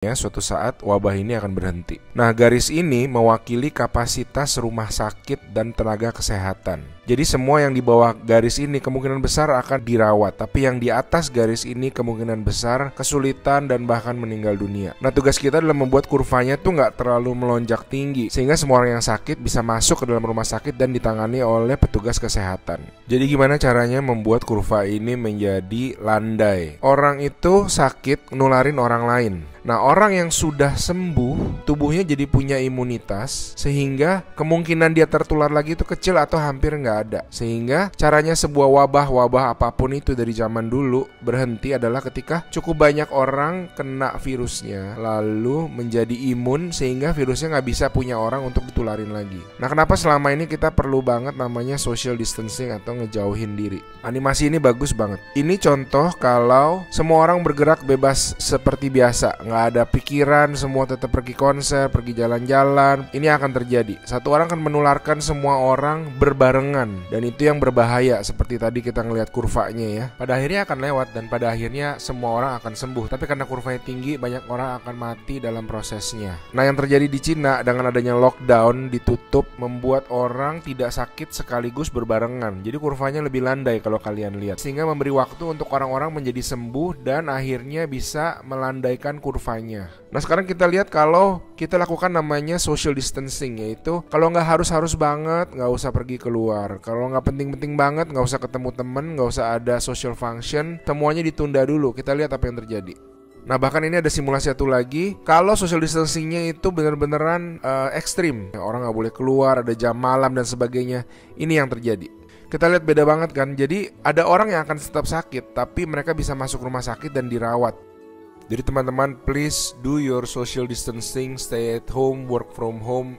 suatu saat wabah ini akan berhenti. Nah, garis ini mewakili kapasitas rumah sakit dan tenaga kesehatan. Jadi semua yang di bawah garis ini kemungkinan besar akan dirawat, tapi yang di atas garis ini kemungkinan besar kesulitan dan bahkan meninggal dunia. Nah, tugas kita adalah membuat kurvanya tuh nggak terlalu melonjak tinggi, sehingga semua orang yang sakit bisa masuk ke dalam rumah sakit dan ditangani oleh petugas kesehatan. Jadi gimana caranya membuat kurva ini menjadi landai? Orang itu sakit nularin orang lain. Nah, orang yang sudah sembuh, tubuhnya jadi punya imunitas, sehingga kemungkinan dia tertular lagi itu kecil atau hampir nggak ada. Sehingga caranya sebuah wabah apapun itu dari zaman dulu berhenti adalah ketika cukup banyak orang kena virusnya, lalu menjadi imun sehingga virusnya nggak bisa punya orang untuk ditularin lagi. Nah, kenapa selama ini kita perlu banget namanya social distancing atau ngejauhin diri? Animasi ini bagus banget. Ini contoh kalau semua orang bergerak bebas seperti biasa, nggak ada pikiran, semua tetap pergi konser, pergi jalan-jalan. Ini akan terjadi. Satu orang akan menularkan semua orang berbarengan, dan itu yang berbahaya. Seperti tadi kita ngelihat kurvanya ya. Pada akhirnya akan lewat dan pada akhirnya semua orang akan sembuh. Tapi karena kurvanya tinggi, banyak orang akan mati dalam prosesnya. Nah, yang terjadi di Cina dengan adanya lockdown, ditutup, membuat orang tidak sakit sekaligus berbarengan. Jadi kurvanya lebih landai kalau kalian lihat, sehingga memberi waktu untuk orang-orang menjadi sembuh dan akhirnya bisa melandaikan kurvanya. Nah, sekarang kita lihat kalau kita lakukan namanya social distancing, yaitu kalau nggak harus banget, nggak usah pergi keluar. Kalau nggak penting-penting banget, nggak usah ketemu temen, nggak usah ada social function, semuanya ditunda dulu. Kita lihat apa yang terjadi. Nah, bahkan ini ada simulasi satu lagi. Kalau social distancingnya itu bener-beneran ekstrim, orang nggak boleh keluar, ada jam malam dan sebagainya. Ini yang terjadi. Kita lihat beda banget kan. Jadi ada orang yang akan tetap sakit, tapi mereka bisa masuk rumah sakit dan dirawat. Jadi teman-teman, please do your social distancing, stay at home, work from home,